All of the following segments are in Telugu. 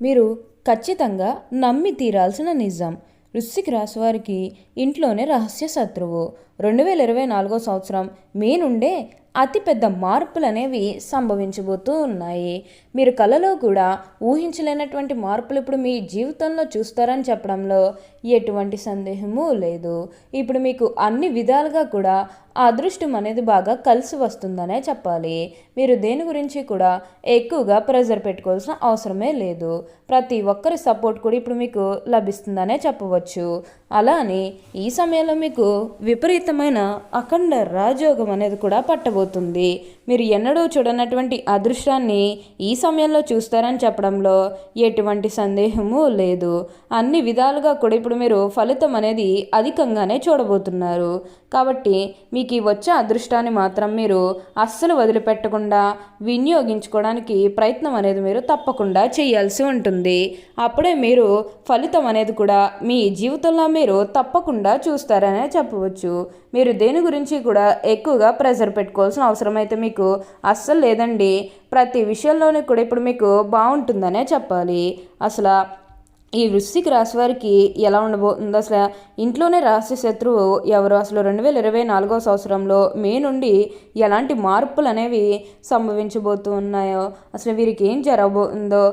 మీరు ఖచ్చితంగా నమ్మి తీరాల్సిన నిజం. వృశ్చిక రాశి వారికి ఇంట్లోనే రహస్య శత్రువు. 2024 సంవత్సరం మే నుండే అతిపెద్ద మార్పులు అనేవి సంభవించబోతూ ఉన్నాయి. మీరు కలలో కూడా ఊహించలేనటువంటి మార్పులు ఇప్పుడు మీ జీవితంలో చూస్తారని చెప్పడంలో ఎటువంటి సందేహము లేదు. ఇప్పుడు మీకు అన్ని విధాలుగా కూడా అదృష్టం అనేది బాగా కలిసి వస్తుందనే చెప్పాలి. మీరు దేని గురించి కూడా ఎక్కువగా ప్రెజర్ పెట్టుకోవాల్సిన అవసరమే లేదు. ప్రతి ఒక్కరి సపోర్ట్ కూడా ఇప్పుడు మీకు లభిస్తుందనే చెప్పవచ్చు. అలా అని ఈ సమయంలో మీకు విపరీతమైన అఖండ రాజయోగం అనేది కూడా పట్టబోతుంది. మీరు ఎన్నడూ చూడనటువంటి అదృష్టాన్ని ఈ సమయంలో చూస్తారని చెప్పడంలో ఎటువంటి సందేహము లేదు. అన్ని విధాలుగా కూడా ఇప్పుడు మీరు ఫలితం అనేది అధికంగానే చూడబోతున్నారు. కాబట్టి మీకు ఈ వచ్చే అదృష్టాన్ని మాత్రం మీరు అస్సలు వదిలిపెట్టకుండా వినియోగించుకోవడానికి ప్రయత్నం అనేది మీరు తప్పకుండా చేయాల్సి ఉంటుంది. అప్పుడే మీరు ఫలితం అనేది కూడా మీ జీవితంలో మీరు తప్పకుండా చూస్తారనే చెప్పవచ్చు. మీరు దేని గురించి కూడా ఎక్కువగా ప్రెజర్ పెట్టుకోవాల్సిన అవసరం అయితే మీకు అస్సలు లేదండి. ప్రతి విషయంలోనే కూడా ఇప్పుడు మీకు బాగుంటుందనే చెప్పాలి. అసలు ఈ వృశ్చిక రాశి వారికి ఎలా ఉండబోతుందో, అసలు ఇంట్లోనే రహస్య శత్రువు ఎవరు, అసలు 2024 సంవత్సరంలో మే నుండి ఎలాంటి మార్పులు అనేవి సంభవించబోతూ ఉన్నాయో, అసలు వీరికి ఏం జరగబోతుందో,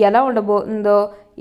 ఎలా ఉండబోతుందో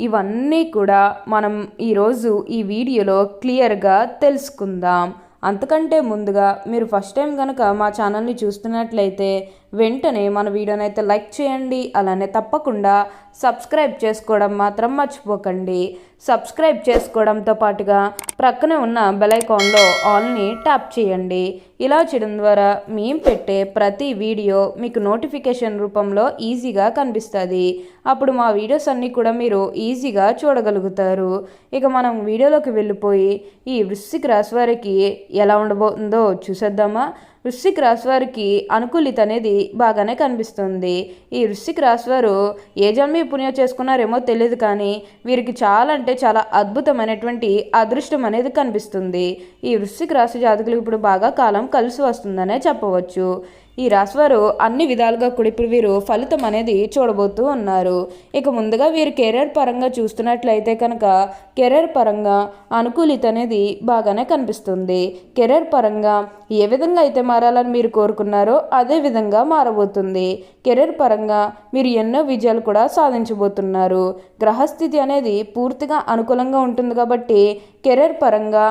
ఇవన్నీ కూడా మనం ఈరోజు ఈ వీడియోలో క్లియర్గా తెలుసుకుందాం. అంతకంటే ముందుగా మీరు ఫస్ట్ టైం కనుక మా ఛానల్ని చూస్తున్నట్లయితే వెంటనే మన వీడియోని అయితే లైక్ చేయండి. అలానే తప్పకుండా సబ్స్క్రైబ్ చేసుకోవడం మాత్రం మర్చిపోకండి. సబ్స్క్రైబ్ చేసుకోవడంతో పాటుగా ప్రక్కనే ఉన్న బెల్ ఐకాన్లో ఆల్ని ట్యాప్ చేయండి. ఇలా చేయడం ద్వారా మేము పెట్టే ప్రతి వీడియో మీకు నోటిఫికేషన్ రూపంలో ఈజీగా కనిపిస్తుంది. అప్పుడు మా వీడియోస్ అన్నీ కూడా మీరు ఈజీగా చూడగలుగుతారు. ఇక మనం వీడియోలోకి వెళ్ళిపోయి ఈ వృశ్చిక రాశి వారికి ఎలా ఉండబోతుందో చూసేద్దామా. వృశ్చిక రాశి వారికి అనుకూలిత అనేది బాగానే కనిపిస్తుంది. ఈ వృశ్చిక రాశి వారు ఏ జన్మ పుణ్యం చేసుకున్నారేమో తెలియదు, కానీ వీరికి చాలా అంటే చాలా అద్భుతమైనటువంటి అదృష్టం అనేది కనిపిస్తుంది. ఈ వృశ్చిక రాశి జాతకులు ఇప్పుడు బాగా కాలం కలిసి వస్తుందనే చెప్పవచ్చు. ఈ రాశివారు అన్ని విధాలుగా కూడా ఇప్పుడు వీరు ఫలితం అనేది చూడబోతూ ఉన్నారు. ఇక ముందుగా వీరు కెరీర్ పరంగా చూస్తున్నట్లయితే కనుక కెరీర్ పరంగా అనుకూలిత అనేది బాగానే కనిపిస్తుంది. కెరీర్ పరంగా ఏ విధంగా అయితే మారాలని మీరు కోరుకున్నారో అదే విధంగా మారబోతుంది. కెరీర్ పరంగా మీరు ఎన్నో విజయాలు కూడా సాధించబోతున్నారు. గ్రహస్థితి అనేది పూర్తిగా అనుకూలంగా ఉంటుంది కాబట్టి కెరీర్ పరంగా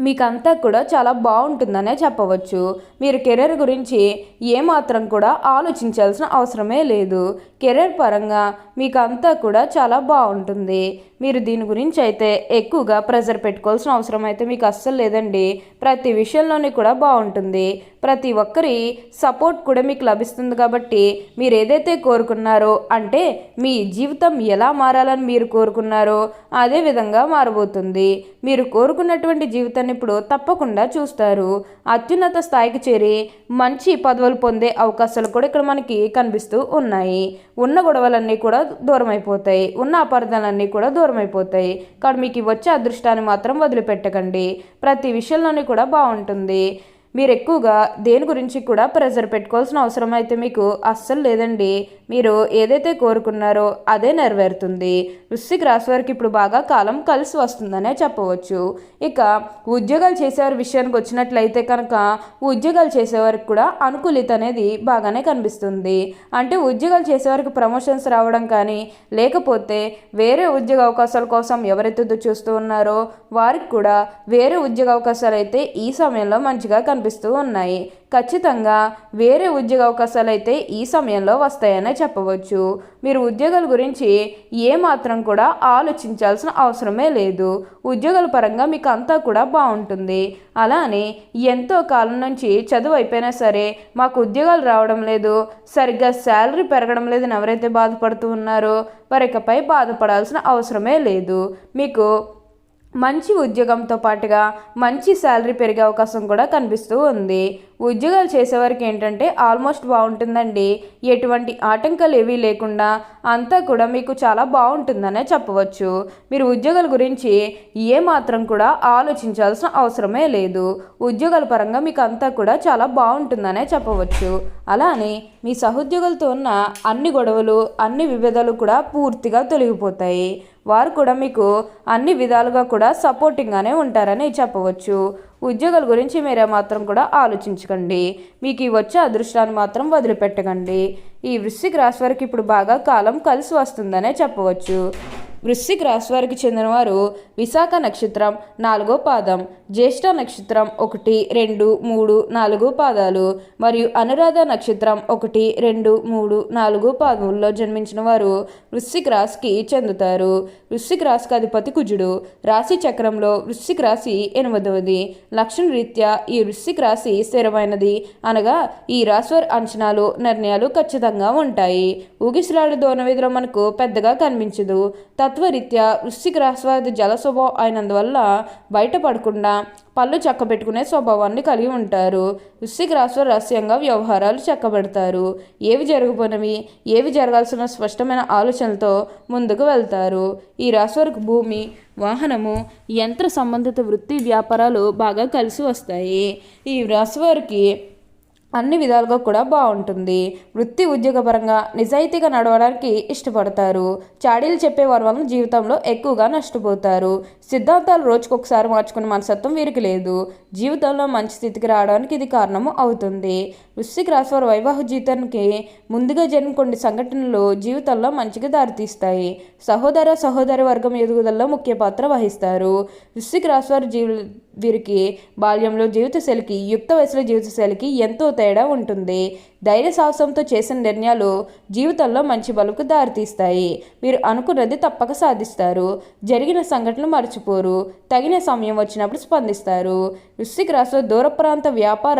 మీకంతా కూడా చాలా బాగుంటుందనే చెప్పవచ్చు. మీరు కెరీర్ గురించి ఏమాత్రం కూడా ఆలోచించాల్సిన అవసరమే లేదు. కెరీర్ పరంగా మీకు అంతా కూడా చాలా బాగుంటుంది. మీరు దీని గురించి అయితే ఎక్కువగా ప్రెజర్ పెట్టుకోవాల్సిన అవసరం అయితే మీకు అస్సలు లేదండి. ప్రతి విషయంలోనే కూడా బాగుంటుంది. ప్రతి ఒక్కరి సపోర్ట్ కూడా మీకు లభిస్తుంది కాబట్టి మీరు ఏదైతే కోరుకున్నారో, అంటే మీ జీవితం ఎలా మారాలని మీరు కోరుకున్నారో అదే విధంగా మారబోతుంది. మీరు కోరుకున్నటువంటి జీవితాన్ని ఇప్పుడు తప్పకుండా చూస్తారు. అత్యున్నత స్థాయికి చేరి మంచి పదవులు పొందే అవకాశాలు కూడా ఇక్కడ మనకి కనిపిస్తూ ఉన్నాయి. ఉన్న గొడవలన్నీ కూడా దూరం అయిపోతాయి. ఉన్న అపార్థాలన్నీ కూడా దూరం అయిపోతాయి. కాబట్టి మీకు వచ్చే అదృష్టాన్ని మాత్రం వదిలిపెట్టకండి. ప్రతి విషయంలోనే కూడా బాగుంటుంది. మీరు ఎక్కువగా దేని గురించి కూడా ప్రెజర్ పెట్టుకోవాల్సిన అవసరం అయితే మీకు అస్సలు లేదండి. మీరు ఏదైతే కోరుకున్నారో అదే నెరవేరుతుంది. వృశ్చిక రాశి వారికి ఇప్పుడు బాగా కాలం కలిసి వస్తుందనే చెప్పవచ్చు. ఇక ఉద్యోగాలు చేసేవారి విషయానికి వచ్చినట్లయితే కనుక ఉద్యోగాలు చేసేవారికి కూడా అనుకూలిత అనేది బాగానే కనిపిస్తుంది. అంటే ఉద్యోగాలు చేసేవారికి ప్రమోషన్స్ రావడం కానీ, లేకపోతే వేరే ఉద్యోగ అవకాశాల కోసం ఎవరైతే చూస్తూ ఉన్నారో వారికి కూడా వేరే ఉద్యోగ అవకాశాలు అయితే ఈ సమయంలో మంచిగా కనిపిస్తూ ఉన్నాయి. ఖచ్చితంగా వేరే ఉద్యోగ అవకాశాలు అయితే ఈ సమయంలో వస్తాయనే చెప్పవచ్చు. మీరు ఉద్యోగాల గురించి ఏమాత్రం కూడా ఆలోచించాల్సిన అవసరమే లేదు. ఉద్యోగాల పరంగా మీకు అంతా కూడా బాగుంటుంది. అలానే ఎంతో కాలం నుంచి చదువు అయిపోయినా సరే మాకు ఉద్యోగాలు రావడం లేదు, సరిగ్గా శాలరీ పెరగడం లేదని ఎవరైతే బాధపడుతూ ఉన్నారో వారికపై బాధపడాల్సిన అవసరమే లేదు. మీకు మంచి ఉద్యోగంతో పాటుగా మంచి శాలరీ పెరిగే అవకాశం కూడా కనిపిస్తూ ఉంది. ఉద్యోగాలు చేసేవారికి ఏంటంటే ఆల్మోస్ట్ బాగుంటుందండి. ఎటువంటి ఆటంకాలు ఏవీ లేకుండా అంతా కూడా మీకు చాలా బాగుంటుందనే చెప్పవచ్చు. మీరు ఉద్యోగాల గురించి ఏమాత్రం కూడా ఆలోచించాల్సిన అవసరమే లేదు. ఉద్యోగాల పరంగా మీకు అంతా కూడా చాలా బాగుంటుందనే చెప్పవచ్చు. అలానే మీ సహోద్యోగులతో ఉన్న అన్ని గొడవలు, అన్ని విభేదాలు కూడా పూర్తిగా తొలగిపోతాయి. వారు కూడా మీకు అన్ని విధాలుగా కూడా సపోర్టింగ్గానే ఉంటారని చెప్పవచ్చు. ఉద్యోగాల గురించి మీరే మాత్రం కూడా ఆలోచించకండి. మీకు ఈ వచ్చే అదృష్టాన్ని మాత్రం వదిలిపెట్టకండి. ఈ వృశ్చిక రాశి వారికి ఇప్పుడు బాగా కాలం కలిసి వస్తుందనే చెప్పవచ్చు. వృశ్చిక రాశి వారికి చెందినవారు విశాఖ నక్షత్రం 4వ పాదం, జ్యేష్ఠ నక్షత్రం 1, 2, 3, 4 పాదాలు మరియు అనురాధ నక్షత్రం 1, 2, 3, 4 పాదముల్లో జన్మించిన వారు వృశ్చిక రాశికి చెందుతారు. వృశ్చిక రాశికి అధిపతి కుజుడు. రాశి చక్రంలో వృశ్చిక రాశి 8వది. లక్షణ రీత్యా ఈ వృశ్చిక రాశి స్థిరమైనది, అనగా ఈ రాశి వారి అంచనాలు, నిర్ణయాలు ఖచ్చితంగా ఉంటాయి. ఊగిసలాడే దూరవిధిలో మనకు పెద్దగా కనిపించదు. తత్వరీత్యా వృశ్చిక రాశి వారి జల స్వభావం అయినందువల్ల బయటపడకుండా పళ్ళు చక్కబెట్టుకునే స్వభావాన్ని కలిగి ఉంటారు. వృశ్చిక రాశి వారు రహస్యంగా వ్యవహారాలు చక్కబెడతారు. ఏవి జరగబోనవి, ఏవి జరగాల్సిన స్పష్టమైన ఆలోచనలతో ముందుకు వెళ్తారు. ఈ రాశి వారికి భూమి, వాహనము, యంత్ర సంబంధిత వృత్తి వ్యాపారాలు బాగా కలిసి వస్తాయి. ఈ రాశి వారికి అన్ని విధాలుగా కూడా బాగుంటుంది. వృత్తి ఉద్యోగపరంగా నిజాయితీగా నడవడానికి ఇష్టపడతారు. చాడీలు చెప్పేవారి వలన జీవితంలో ఎక్కువగా నష్టపోతారు. సిద్ధాంతాలు రోజుకొకసారి మార్చుకునే మనసత్వం వీరికి లేదు. జీవితంలో మంచి స్థితికి రావడానికి ఇది కారణము అవుతుంది. వృశ్చిక రాశి వారి వైవాహిక జీవితానికి ముందుగా జరిగిన కొన్ని సంఘటనలు జీవితంలో మంచిగా దారితీస్తాయి. సహోదరి వర్గం ఎదుగుదలలో ముఖ్య పాత్ర వహిస్తారు. వృశ్చిక రాశి వారి వీరికి బాల్యంలో జీవితశైలికి, యుక్త వయసులో జీవితశైలికి ఎంతో తేడా ఉంటుంది. ధైర్య సాహసంతో చేసిన నిర్ణయాలు జీవితంలో మంచి బలుకు దారితీస్తాయి. మీరు అనుకున్నది తప్పక సాధిస్తారు. జరిగిన సంఘటనలు మర్చిపోరు. తగిన సమయం వచ్చినప్పుడు స్పందిస్తారు. వృశ్చిక రాశి దూర ప్రాంత వ్యాపార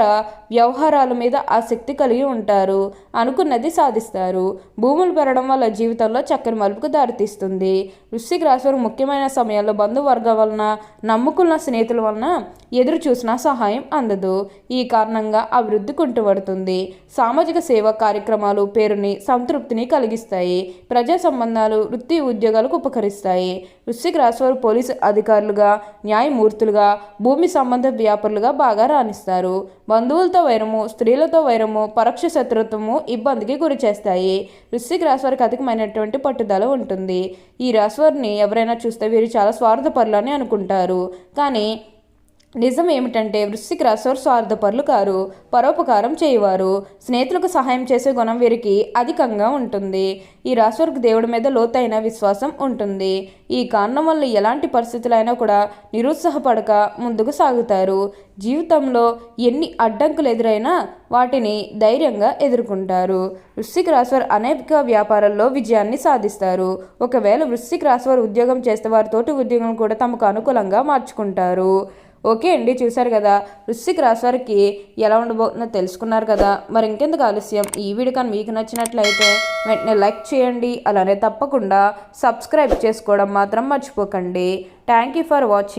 వ్యవహారాల మీద ఆసక్తి కలిగి ఉంటారు. అనుకున్నది సాధిస్తారు. భూములు పెరగడం వల్ల జీవితంలో చక్కని మలుపుకు దారితీస్తుంది. వృశ్చిక రాశి ముఖ్యమైన సమయాల్లో బంధువర్గం వలన, నమ్ముకున్న స్నేహితుల వలన ఎదురు చూసిన సహాయం అందదు. ఈ కారణంగా అభివృద్ధి కుంటుపడుతుంది. సామాజిక సేవా కార్యక్రమాలు పేరుని, సంతృప్తిని కలిగిస్తాయి. ప్రజా సంబంధాలు, వృత్తి ఉద్యోగాలకు ఉపకరిస్తాయి. వృశ్చిక రాశి వారు పోలీసు అధికారులుగా, న్యాయమూర్తులుగా, భూమి సంబంధ వ్యాపారులుగా బాగా రాణిస్తారు. బంధువులతో వైరము, స్త్రీలతో వైరము, పరోక్ష శత్రుత్వము ఇబ్బందికి గురి చేస్తాయి. వృశ్చిక రాశి వారికి అధికమైనటువంటి పట్టుదల ఉంటుంది. ఈ రాశి వారిని ఎవరైనా చూస్తే వీరు చాలా స్వార్థపరులు అని అనుకుంటారు. కానీ నిజం ఏమిటంటే వృశ్చిక రాశి వారు స్వార్థపరులు కారు. పరోపకారం చేయవారు. స్నేహితులకు సహాయం చేసే గుణం వీరికి అధికంగా ఉంటుంది. ఈ రాశి వారికి దేవుడి మీద లోతైన విశ్వాసం ఉంటుంది. ఈ కారణం వల్ల ఎలాంటి పరిస్థితులైనా కూడా నిరుత్సాహపడక ముందుకు సాగుతారు. జీవితంలో ఎన్ని అడ్డంకులు ఎదురైనా వాటిని ధైర్యంగా ఎదుర్కొంటారు. వృశ్చిక రాశి వారు అనేక వ్యాపారాల్లో విజయాన్ని సాధిస్తారు. ఒకవేళ వృశ్చిక రాశి వారు ఉద్యోగం చేస్తే వారి తోటి ఉద్యోగం కూడా తమకు అనుకూలంగా మార్చుకుంటారు. ఓకే అండి, చూశారు కదా వృశ్చిక రాశి వారికి ఎలా ఉండబోతుందో తెలుసుకున్నారు కదా. మరి ఇంకెందుకు ఆలస్యం, ఈ వీడియో కానీ మీకు నచ్చినట్లయితే వెంటనే లైక్ చేయండి. అలానే తప్పకుండా సబ్స్క్రైబ్ చేసుకోవడం మాత్రం మర్చిపోకండి. Thank you for watching.